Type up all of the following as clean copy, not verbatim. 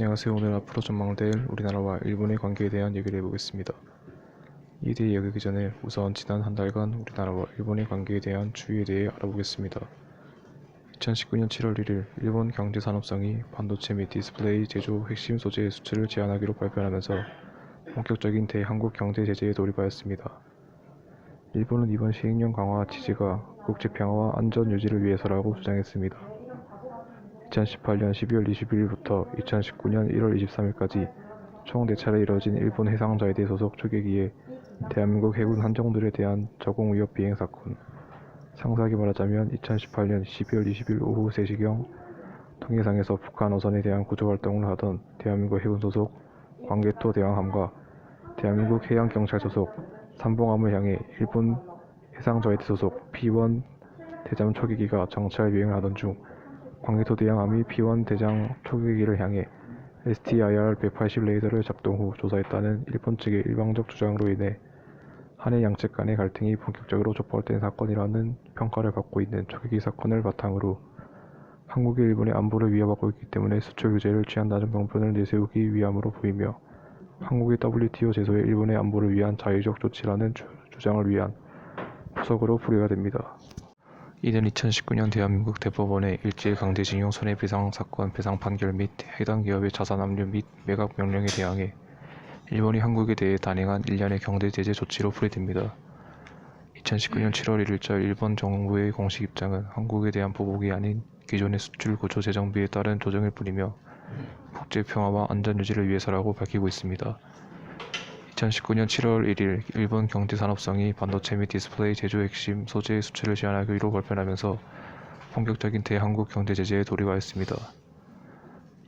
안녕하세요. 오늘 앞으로 전망될 우리나라와 일본의 관계에 대한 얘기를 해보겠습니다. 이에 대해 이야기하기 전에 우선 지난 한 달간 우리나라와 일본의 관계에 대한 추이에 대해 알아보겠습니다. 2019년 7월 1일 일본 경제산업성이 반도체 및 디스플레이 제조 핵심 소재의 수출을 제한하기로 발표하면서 본격적인 대한국 경제 제재에 돌입하였습니다. 일본은 이번 시행령 강화 취지가 국제평화와 안전 유지를 위해서라고 주장했습니다. 2018년 12월 21일부터 2019년 1월 23일까지 총 4차례 이뤄진 일본 해상자위대 소속 초계기에 대한민국 해군 함정들에 대한 저공위협 비행 사건, 상세하게 말하자면 2018년 12월 20일 오후 3시경 통해상에서 북한 어선에 대한 구조활동을 하던 대한민국 해군 소속 광개토 대왕함과 대한민국 해양경찰 소속 삼봉함을 향해 일본 해상자위대 소속 P1 대잠 초계기가 정찰 비행을 하던 중 광개토 대왕함이 P1 대장 초계기를 향해 STIR-180 레이더를 작동 후 조사했다는 일본 측의 일방적 주장으로 인해 한해 양측 간의 갈등이 본격적으로 촉발된 사건이라는 평가를 받고 있는 초계기 사건을 바탕으로 한국이 일본의 안보를 위협하고 있기 때문에 수출 규제를 취한다는 명분을 내세우기 위함으로 보이며 한국의 WTO 제소에 일본의 안보를 위한 자의적 조치라는 주장을 위한 포석으로 풀이가 됩니다. 이는 2019년 대한민국 대법원의 일제 강제징용 손해배상 사건 배상 판결 및 해당 기업의 자산 압류 및 매각 명령에 대항해 일본이 한국에 대해 단행한 일련의 경제 제재 조치로 풀이됩니다. 2019년 7월 1일자 일본 정부의 공식 입장은 한국에 대한 보복이 아닌 기존의 수출 구조 재정비에 따른 조정일 뿐이며 국제 평화와 안전 유지를 위해서라고 밝히고 있습니다. 2019년 7월 1일 일본 경제산업성이 반도체 및 디스플레이 제조 핵심 소재의 수출을 제한하기로 발표하면서 본격적인 대한국 경제 제재에 돌입하였습니다.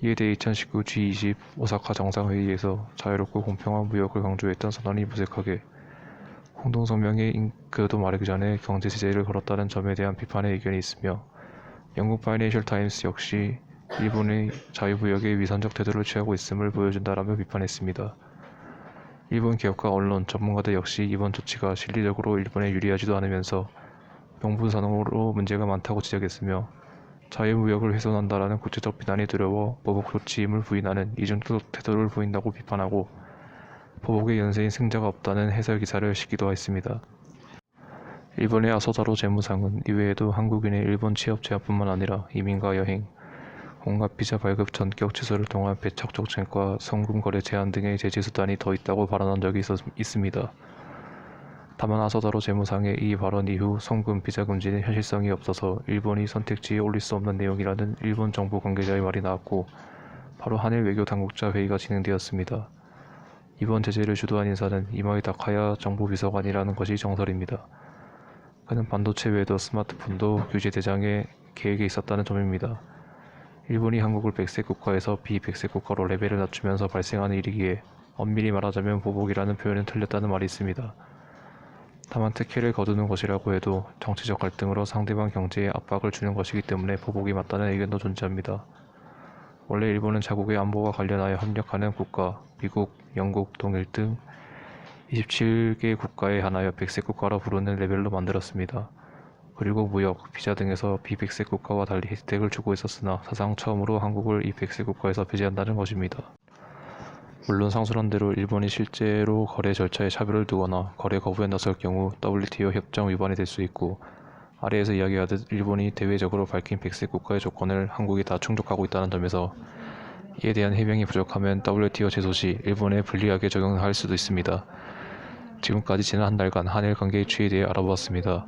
이에 대해 2019 G20 오사카 정상회의에서 자유롭고 공평한 무역을 강조했던 선언이 무색하게 공동성명의 잉크도 마르기 전에 경제 제재를 걸었다는 점에 대한 비판의 의견이 있으며 영국 파이낸셜 타임스 역시 일본의 자유무역에 위선적 태도를 취하고 있음을 보여준다라며 비판했습니다. 일본 기업과 언론, 전문가들 역시 이번 조치가 실리적으로 일본에 유리하지도 않으면서 명분상으로 문제가 많다고 지적했으며 자유무역을 훼손한다라는 국제적 비난이 두려워 보복 조치임을 부인하는 이중적 태도를 보인다고 비판하고 보복의 연쇄인 승자가 없다는 해설 기사를 싣기도 했습니다. 일본의 아소다로 재무상은 이외에도 한국인의 일본 취업 제한뿐만 아니라 이민과 여행, 온갖 비자 발급 전격 취소를 통한 배척 정책과 송금 거래 제한 등의 제재 수단이 더 있다고 발언한 적이 있습니다. 다만 아소다로 재무상의 이 발언 이후 송금 비자 금지는 현실성이 없어서 일본이 선택지에 올릴 수 없는 내용이라는 일본 정부 관계자의 말이 나왔고 바로 한일 외교 당국자 회의가 진행되었습니다. 이번 제재를 주도한 인사는 이마이 다카야 정부비서관이라는 것이 정설입니다. 그는 반도체 외에도 스마트폰도 규제 대상의 계획에 있었다는 점입니다. 일본이 한국을 백색 국가에서 비백색 국가로 레벨을 낮추면서 발생하는 일이기에 엄밀히 말하자면 보복이라는 표현은 틀렸다는 말이 있습니다. 다만 특혜를 거두는 것이라고 해도 정치적 갈등으로 상대방 경제에 압박을 주는 것이기 때문에 보복이 맞다는 의견도 존재합니다. 원래 일본은 자국의 안보와 관련하여 협력하는 국가, 미국, 영국, 동일 등 27개 국가에 한하여 백색 국가라 부르는 레벨로 만들었습니다. 그리고 무역, 비자 등에서 비백색 국가와 달리 혜택을 주고 있었으나 사상 처음으로 한국을 이 백색 국가에서 배제한다는 것입니다. 물론 상述대로 일본이 실제로 거래 절차에 차별을 두거나 거래 거부에 나설 경우 WTO 협정 위반이 될 수 있고 아래에서 이야기하듯 일본이 대외적으로 밝힌 백색 국가의 조건을 한국이 다 충족하고 있다는 점에서 이에 대한 해명이 부족하면 WTO 제소 시 일본에 불리하게 적용할 수도 있습니다. 지금까지 지난 한 달간 한일 관계의 추이에 대해 알아보았습니다.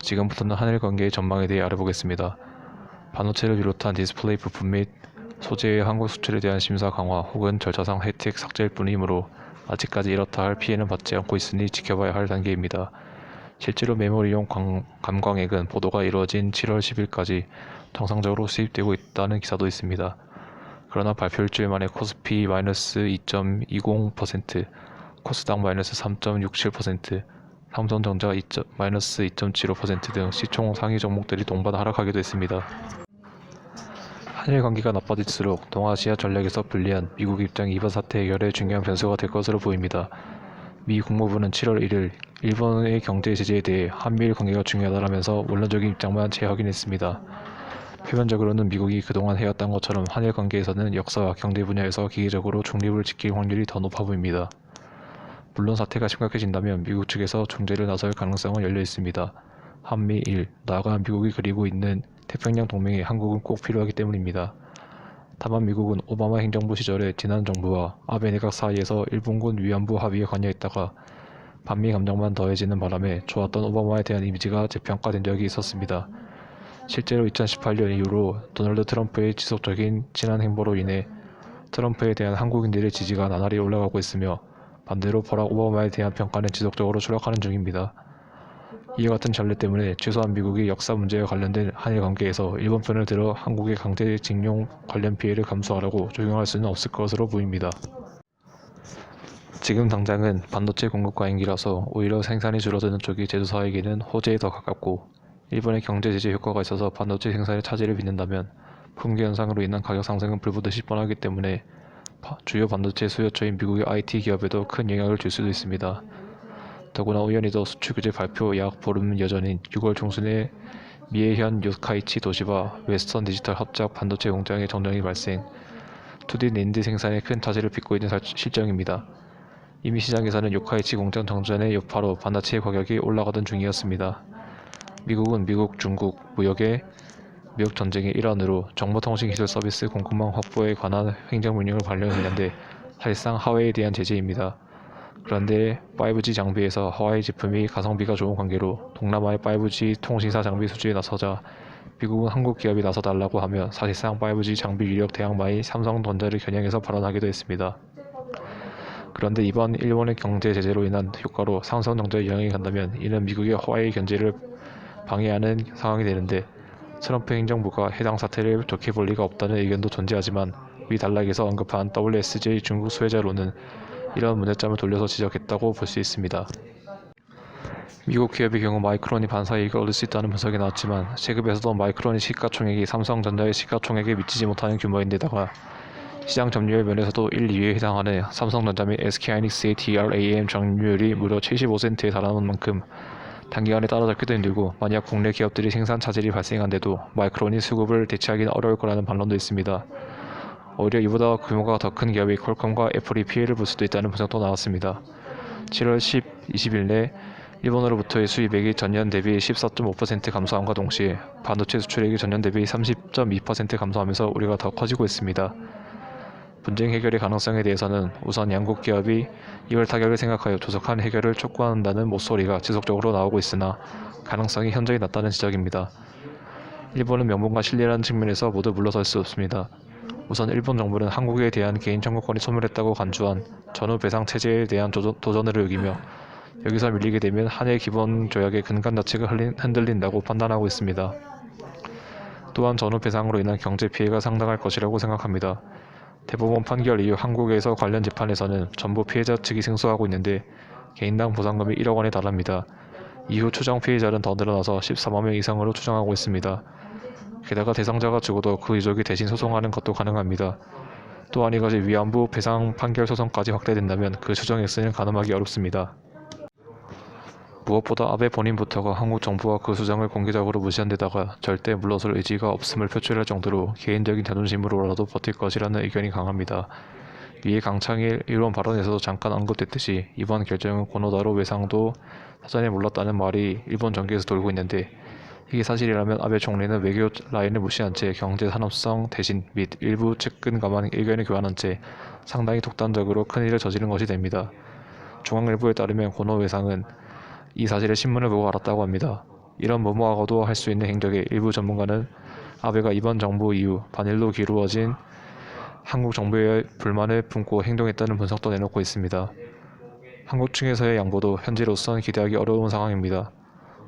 지금부터는 한일 관계의 전망에 대해 알아보겠습니다. 반도체를 비롯한 디스플레이 부품 및 소재의 한국 수출에 대한 심사 강화 혹은 절차상 혜택 삭제일 뿐이므로 아직까지 이렇다 할 피해는 받지 않고 있으니 지켜봐야 할 단계입니다. 실제로 메모리용 감광액은 보도가 이루어진 7월 10일까지 정상적으로 수입되고 있다는 기사도 있습니다. 그러나 발표 일주일 만에 코스피 마이너스 2.20%, 코스닥 마이너스 3.67%, 삼성전자 마이너스 2.75% 등 시총 상위 종목들이 동반 하락하기도 했습니다. 한일 관계가 나빠질수록 동아시아 전략에서 불리한 미국 입장 이번 사태 해결에 중요한 변수가 될 것으로 보입니다. 미 국무부는 7월 1일 일본의 경제 제재에 대해 한미일 관계가 중요하다라면서 원론적인 입장만 재확인했습니다. 표면적으로는 미국이 그동안 해왔던 것처럼 한일 관계에서는 역사와 경제 분야에서 기계적으로 중립을 지킬 확률이 더 높아 보입니다. 물론 사태가 심각해진다면 미국 측에서 중재를 나설 가능성은 열려 있습니다. 한미일, 나아가 미국이 그리고 있는 태평양 동맹에 한국은 꼭 필요하기 때문입니다. 다만 미국은 오바마 행정부 시절에 지난 정부와 아베 내각 사이에서 일본군 위안부 합의에 관여했다가 반미 감정만 더해지는 바람에 좋았던 오바마에 대한 이미지가 재평가된 적이 있었습니다. 실제로 2018년 이후로 도널드 트럼프의 지속적인 친한 행보로 인해 트럼프에 대한 한국인들의 지지가 나날이 올라가고 있으며 반대로 버락 오바마에 대한 평가는 지속적으로 추락하는 중입니다. 이와 같은 전례 때문에 최소한 미국이 역사 문제와 관련된 한일 관계에서 일본 편을 들어 한국의 강제징용 관련 피해를 감수하라고 적용할 수는 없을 것으로 보입니다. 지금 당장은 반도체 공급 과잉기라서 오히려 생산이 줄어드는 쪽이 제조사에게는 호재에 더 가깝고 일본의 경제 제재 효과가 있어서 반도체 생산에 차질을 빚는다면 품귀 현상으로 인한 가격 상승은 불보듯이 뻔하기 때문에 주요 반도체 수요처인 미국의 IT 기업에도 큰 영향을 줄 수도 있습니다. 더구나 우연히도 수출 규제 발표 약 보름 여전인 6월 중순에 미에현 요카이치 도시와 웨스턴 디지털 합작 반도체 공장의 정전이 발생, 2D 낸드 생산에 큰 차질을 빚고 있는 실정입니다. 이미 시장에서는 요카이치 공장 정전의 여파로 반도체 가격이 올라가던 중이었습니다. 미국은 미국, 중국 무역 전쟁의 일환으로 정보통신기술 서비스 공급망 확보에 관한 행정명령을 발령했는데 사실상 하웨이에 대한 제재입니다. 그런데 5G 장비에서 하와이 제품이 가성비가 좋은 관계로 동남아의 5G 통신사 장비 수주에 나서자 미국은 한국 기업이 나서달라고 하며 사실상 5G 장비 유력 대항마인 삼성전자를 겨냥해서 발언하기도 했습니다. 그런데 이번 일본의 경제 제재로 인한 효과로 삼성전자에 영향이 간다면 이는 미국의 하와이 견제를 방해하는 상황이 되는데 트럼프 행정부가 해당 사태를 좋게 볼 리가 없다는 의견도 존재하지만 위 단락에서 언급한 WSJ 중국 수혜자로는 이런 문제점을 돌려서 지적했다고 볼 수 있습니다. 미국 기업의 경우 마이크론이 반사이익을 얻을 수 있다는 분석이 나왔지만 세급에서도 마이크론의 시가총액이 삼성전자의 시가총액에 미치지 못하는 규모인데다가 시장 점유율 면에서도 1, 2위에 해당하는 삼성전자 및 SK하이닉스의 DRAM 점유율이 무려 75%에 달하는 만큼 단기간에 따라잡기도 힘들고 만약 국내 기업들이 생산 차질이 발생한데도 마이크론이 수급을 대체하기는 어려울 거라는 반론도 있습니다. 오히려 이보다 규모가 더 큰 기업이 퀄컴과 애플이 피해를 볼 수도 있다는 분석도 나왔습니다. 7월 20일 내 일본으로부터의 수입액이 전년 대비 14.5% 감소함과 동시에 반도체 수출액이 전년 대비 30.2% 감소하면서 우려가 더 커지고 있습니다. 분쟁 해결의 가능성에 대해서는 우선 양국 기업이 이월 타격을 생각하여 조속한 해결을 촉구한다는 목소리가 지속적으로 나오고 있으나 가능성이 현저히 낮다는 지적입니다. 일본은 명분과 신뢰라는 측면에서 모두 물러설 수 없습니다. 우선 일본 정부는 한국에 대한 개인 청구권이 소멸했다고 간주한 전후 배상 체제에 대한 도전으로 여기며 여기서 밀리게 되면 한일 기본 조약의 근간 자체가 흔들린다고 판단하고 있습니다. 또한 전후 배상으로 인한 경제 피해가 상당할 것이라고 생각합니다. 대법원 판결 이후 한국에서 관련 재판에서는 전부 피해자 측이 승소하고 있는데 개인당 보상금이 1억 원에 달합니다. 이후 추정 피해자는 더 늘어나서 14만 명 이상으로 추정하고 있습니다. 게다가 대상자가 죽어도 그 유족이 대신 소송하는 것도 가능합니다. 또한 이것이 위안부 배상 판결 소송까지 확대된다면 그 추정 액수는 가늠하기 어렵습니다. 무엇보다 아베 본인부터가 한국 정부와 그 수정을 공개적으로 무시한 데다가 절대 물러설 의지가 없음을 표출할 정도로 개인적인 자존심으로라도 버틸 것이라는 의견이 강합니다. 위에 강창일 일본 발언에서도 잠깐 언급됐듯이 이번 결정은 고노다로 외상도 사전에 몰랐다는 말이 일본 정계에서 돌고 있는데 이게 사실이라면 아베 총리는 외교 라인을 무시한 채 경제 산업성 대신 및 일부 측근 간의 의견을 교환한 채 상당히 독단적으로 큰일을 저지른 것이 됩니다. 중앙일보에 따르면 고노 외상은 이 사실을 신문을 보고 알았다고 합니다. 이런 무모하고도 할 수 있는 행적에 일부 전문가는 아베가 이번 정부 이후 반일로 기울어진 한국 정부의 불만을 품고 행동했다는 분석도 내놓고 있습니다. 한국 측에서의 양보도 현재로선 기대하기 어려운 상황입니다.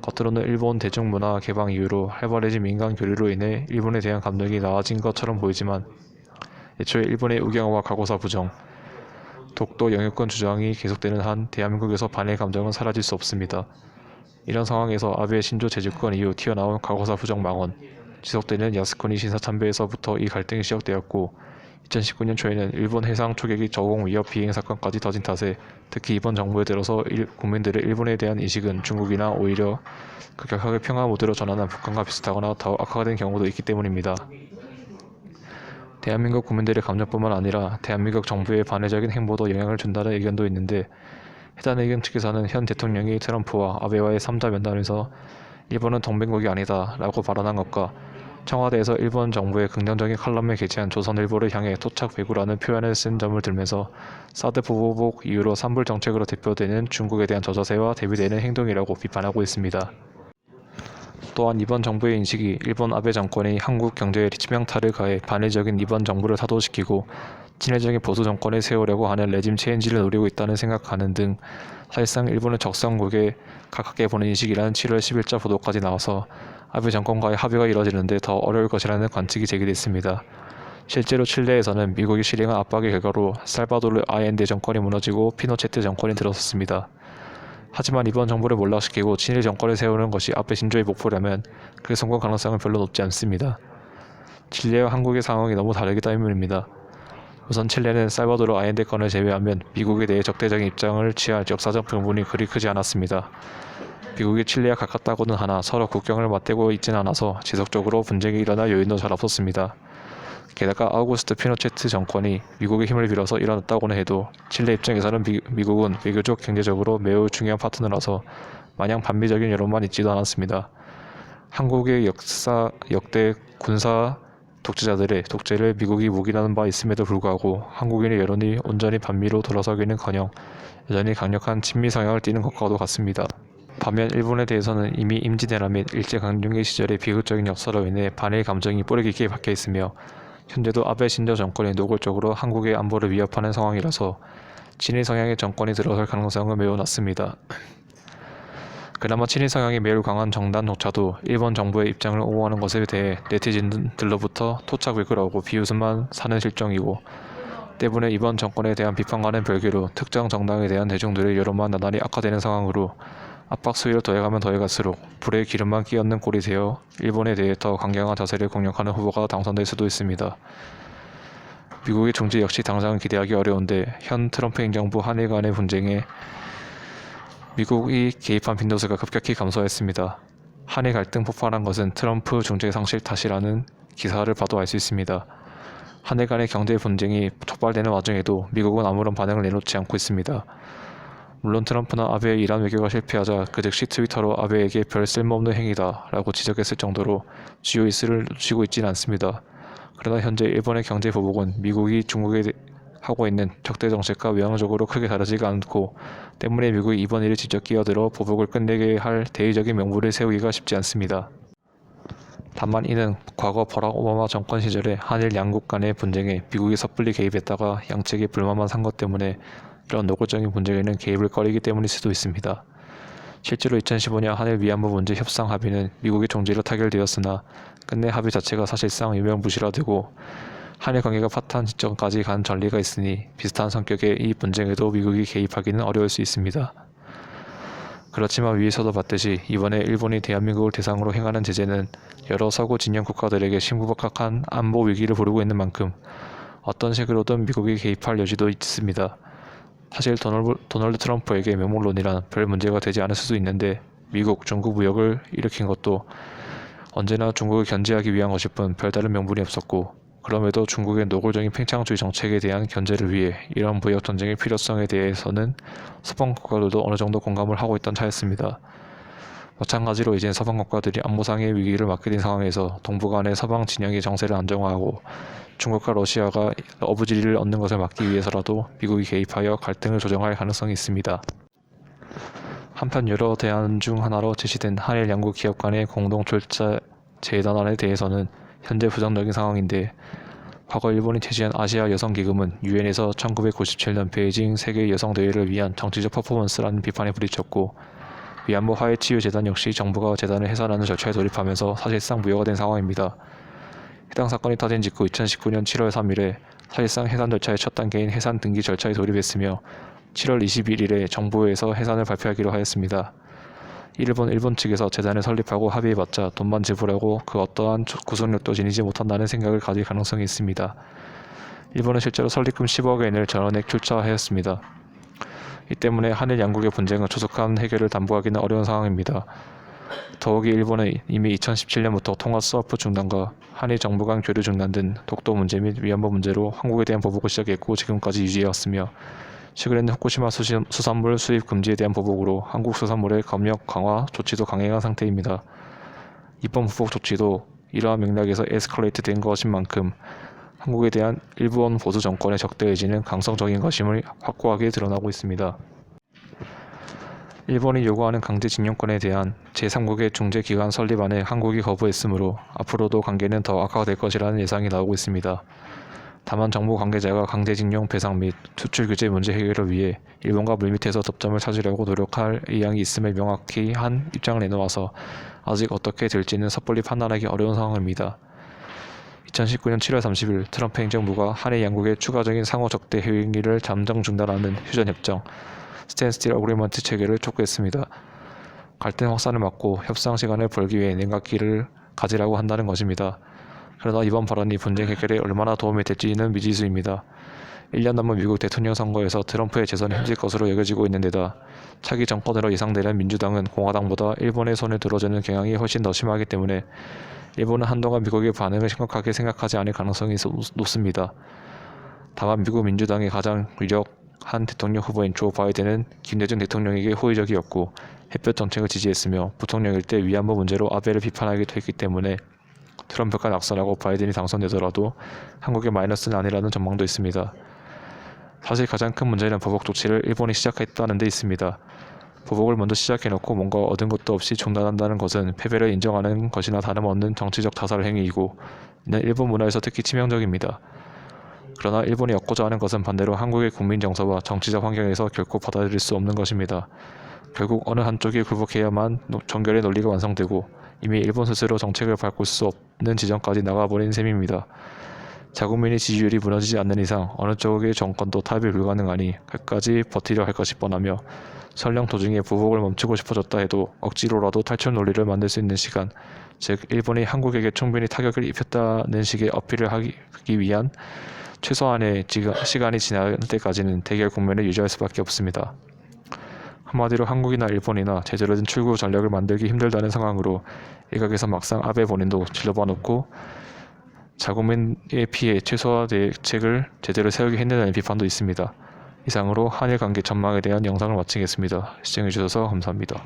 겉으로는 일본 대중문화 개방 이후로 활발해진 민간 교류로 인해 일본에 대한 감정이 나아진 것처럼 보이지만 애초에 일본의 우경화와 과거사 부정, 독도 영유권 주장이 계속되는 한 대한민국에서 반일 감정은 사라질 수 없습니다. 이런 상황에서 아베 신조 재집권 이후 튀어나온 과거사 부정 망언, 지속되는 야스쿠니 신사참배에서부터 이 갈등이 시작되었고 2019년 초에는 일본 해상 초계기 저공 위협 비행 사건까지 터진 탓에 특히 이번 정부에 들어서 국민들의 일본에 대한 인식은 중국이나 오히려 급격하게 평화 모드로 전환한 북한과 비슷하거나 더 악화가 된 경우도 있기 때문입니다. 대한민국 국민들의 감정뿐만 아니라 대한민국 정부의 반회적인 행보도 영향을 준다는 의견도 있는데, 해당 의견 측에서는 현 대통령이 트럼프와 아베와의 3자 면담에서 일본은 동맹국이 아니다 라고 발언한 것과 청와대에서 일본 정부의 긍정적인 칼럼에 게재한 조선일보를 향해 토착 배구라는 표현을 쓴 점을 들면서 사드 보복 이후로 산불 정책으로 대표되는 중국에 대한 저자세와 대비되는 행동이라고 비판하고 있습니다. 또한 이번 정부의 인식이 일본 아베 정권이 한국 경제에 치명타를 가해 반의적인 이번 정부를 타도시키고 친일적인 보수 정권을 세우려고 하는 레짐 체인지를 노리고 있다는 생각하는 등 사실상 일본을 적성국에 가깝게 보는 인식이라는 7월 10일자 보도까지 나와서 아베 정권과의 합의가 이뤄지는데 더 어려울 것이라는 관측이 제기됐습니다. 실제로 칠레에서는 미국이 실행한 압박의 결과로 살바도르 아엔데 정권이 무너지고 피노체트 정권이 들어섰습니다. 하지만 이번 정부를 몰락시키고 친일 정권을 세우는 것이 아베 신조의 목표라면 그 성공 가능성은 별로 높지 않습니다. 칠레와 한국의 상황이 너무 다르기 때문입니다. 우선 칠레는 살바도르 아엔데 건을 제외하면 미국에 대해 적대적인 입장을 취할 역사적 명분이 그리 크지 않았습니다. 미국이 칠레와 가깝다고는 하나 서로 국경을 맞대고 있지는 않아서 지속적으로 분쟁이 일어날 요인도 잘 없었습니다. 게다가 아우구스트 피노체트 정권이 미국의 힘을 빌어서 일어났다고는 해도 칠레 입장에서는 미국은 외교적 경제적으로 매우 중요한 파트너라서 마냥 반미적인 여론만 있지도 않았습니다. 한국의 역대 군사 독재자들의 독재를 미국이 묵인하는 바 있음에도 불구하고 한국인의 여론이 온전히 반미로 돌아서기는커녕 여전히 강력한 친미 성향을 띠는 것과도 같습니다. 반면 일본에 대해서는 이미 임진왜란 및 일제강점기 시절의 비극적인 역사로 인해 반일 감정이 뿌리 깊게 박혀 있으며 현재도 아베 신조 정권이 노골적으로 한국의 안보를 위협하는 상황이라서 친일 성향의 정권이 들어설 가능성은 매우 낮습니다. 그나마 친일 성향이 매우 강한 정당조차도 일본 정부의 입장을 옹호하는 것에 대해 네티즌들로부터 토착 외교라고 비웃음만 사는 실정이고, 때문에 이번 정권에 대한 비판과는 별개로 특정 정당에 대한 대중들의 여론만 나날이 악화되는 상황으로 압박 수위를 더해가면 더해갈수록 불에 기름만 끼얹는 꼴이 되어 일본에 대해 더 강경한 자세를 공략하는 후보가 당선될 수도 있습니다. 미국의 중재 역시 당장은 기대하기 어려운데 현 트럼프 행정부 한일 간의 분쟁에 미국이 개입한 빈도수가 급격히 감소했습니다. 한일 갈등 폭발한 것은 트럼프 중재 상실 탓이라는 기사를 봐도 알 수 있습니다. 한일 간의 경제 분쟁이 촉발되는 와중에도 미국은 아무런 반응을 내놓지 않고 있습니다. 물론 트럼프나 아베의 이란 외교가 실패하자 그 즉시 트위터로 아베에게 별 쓸모없는 행위다 라고 지적했을 정도로 주요 이슈를 쥐고 있지는 않습니다. 그러나 현재 일본의 경제 보복은 미국이 중국에 하고 있는 적대 정책과 외형적으로 크게 다르지가 않고 때문에 미국이 이번 일에 직접 끼어들어 보복을 끝내게 할 대의적인 명분을 세우기가 쉽지 않습니다. 다만 이는 과거 버락 오바마 정권 시절에 한일 양국 간의 분쟁에 미국이 섣불리 개입했다가 양측이 불만만 산 것 때문에 이런 노골적인 분쟁에는 개입을 꺼리기 때문일 수도 있습니다. 실제로 2015년 한일 위안부 문제 협상 합의는 미국의 종지로 타결되었으나 끝내 합의 자체가 사실상 유명무실화되고 한일 관계가 파탄 지점까지 간 전례가 있으니 비슷한 성격의 이 분쟁에도 미국이 개입하기는 어려울 수 있습니다. 그렇지만 위에서도 봤듯이 이번에 일본이 대한민국을 대상으로 행하는 제재는 여러 서구 진영 국가들에게 심각한 안보 위기를 부르고 있는 만큼 어떤 식으로든 미국이 개입할 여지도 있습니다. 사실 도널드 트럼프에게 명목론이란 별 문제가 되지 않을 수도 있는데 미국, 중국 무역을 일으킨 것도 언제나 중국을 견제하기 위한 것일 뿐 별다른 명분이 없었고, 그럼에도 중국의 노골적인 팽창주의 정책에 대한 견제를 위해 이런 무역 전쟁의 필요성에 대해서는 서방 국가들도 어느 정도 공감을 하고 있던 차였습니다. 마찬가지로 이젠 서방 국가들이 안보상의 위기를 맞게 된 상황에서 동북 간의 서방 진영의 정세를 안정화하고 중국과 러시아가 어부지리를 얻는 것을 막기 위해서라도 미국이 개입하여 갈등을 조정할 가능성이 있습니다. 한편 여러 대안 중 하나로 제시된 한일 양국 기업 간의 공동 출자 재단안에 대해서는 현재 부정적인 상황인데, 과거 일본이 제시한 아시아 여성기금은 유엔에서 1997년 베이징 세계 여성대회를 위한 정치적 퍼포먼스라는 비판에 부딪혔고, 위안부 화해치유재단 역시 정부가 재단을 해산하는 절차에 돌입하면서 사실상 무효가 된 상황입니다. 해당 사건이 터진 직후 2019년 7월 3일에 사실상 해산 절차의 첫 단계인 해산 등기 절차에 돌입했으며 7월 21일에 정부에서 해산을 발표하기로 하였습니다. 일본 측에서 재단을 설립하고 합의해봤자 돈만 지불하고 그 어떠한 구속력도 지니지 못한다는 생각을 가질 가능성이 있습니다. 일본은 실제로 설립금 10억 엔을 전원액 출자하였습니다. 이 때문에 한일 양국의 분쟁은 조속한 해결을 담보하기는 어려운 상황입니다. 더욱이 일본은 이미 2017년부터 통화 스와프 중단과 한일 정부 간 교류 중단 등 독도 문제 및 위안부 문제로 한국에 대한 보복을 시작했고 지금까지 유지해왔으며 최근에는 후쿠시마 수산물 수입 금지에 대한 보복으로 한국 수산물의 검역 강화 조치도 강행한 상태입니다. 이번 보복 조치도 이러한 맥락에서 에스컬레이트 된 것인 만큼 한국에 대한 일본 보수 정권의 적대 의지는 강성적인 것임을 확고하게 드러나고 있습니다. 일본이 요구하는 강제징용권에 대한 제3국의 중재기관 설립안에 한국이 거부했으므로 앞으로도 관계는 더 악화될 것이라는 예상이 나오고 있습니다. 다만 정부 관계자가 강제징용 배상 및 수출 규제 문제 해결을 위해 일본과 물밑에서 접점을 찾으려고 노력할 의향이 있음을 명확히 한 입장을 내놓아서 아직 어떻게 될지는 섣불리 판단하기 어려운 상황입니다. 2019년 7월 30일 트럼프 행정부가 한일 양국의 추가적인 상호 적대 행위를 잠정 중단하는 휴전협정 스탠스틸 어그리먼트 체결을 촉구했습니다. 갈등 확산을 막고 협상 시간을 벌기 위해 냉각기를 가지라고 한다는 것입니다. 그러나 이번 발언이 분쟁 해결에 얼마나 도움이 될지는 미지수입니다. 1년 남은 미국 대통령 선거에서 트럼프의 재선이 힘들 것으로 여겨지고 있는 데다 차기 정권으로 예상되는 민주당은 공화당보다 일본의 손을 들어주는 경향이 훨씬 더 심하기 때문에 일본은 한동안 미국의 반응을 심각하게 생각하지 않을 가능성이 높습니다. 다만 미국 민주당의 가장 유력한 대통령 후보인 조 바이든은 김대중 대통령에게 호의적이었고 햇볕 정책을 지지했으며 부통령일 때 위안부 문제로 아베를 비판하기도 했기 때문에 트럼프가 낙선하고 바이든이 당선되더라도 한국의 마이너스는 아니라는 전망도 있습니다. 사실 가장 큰 문제는 보복 조치를 일본이 시작했다는 데 있습니다. 보복을 먼저 시작해놓고 뭔가 얻은 것도 없이 중단한다는 것은 패배를 인정하는 것이나 다름없는 정치적 타살 행위이고 이는 일본 문화에서 특히 치명적입니다. 그러나 일본이 얻고자 하는 것은 반대로 한국의 국민 정서와 정치적 환경에서 결코 받아들일 수 없는 것입니다. 결국 어느 한쪽이 굴복해야만 정결의 논리가 완성되고 이미 일본 스스로 정책을 바꿀 수 없는 지점까지 나가버린 셈입니다. 자국민의 지지율이 무너지지 않는 이상 어느 쪽의 정권도 타협이 불가능하니 끝까지 버티려 할 것이 뻔하며 설령 도중에 보복을 멈추고 싶어졌다 해도 억지로라도 탈출 논리를 만들 수 있는 시간, 즉 일본이 한국에게 충분히 타격을 입혔다는 식의 어필을 하기 위한 최소한의 시간이 지날 때까지는 대결 국면을 유지할 수밖에 없습니다. 한마디로 한국이나 일본이나 제대로 된 출구 전략을 만들기 힘들다는 상황으로 일각에서 막상 아베 본인도 질러봐 놓고 자국민의 피해 최소화 대책을 제대로 세우기 힘들다는 비판도 있습니다. 이상으로 한일 관계 전망에 대한 영상을 마치겠습니다. 시청해주셔서 감사합니다.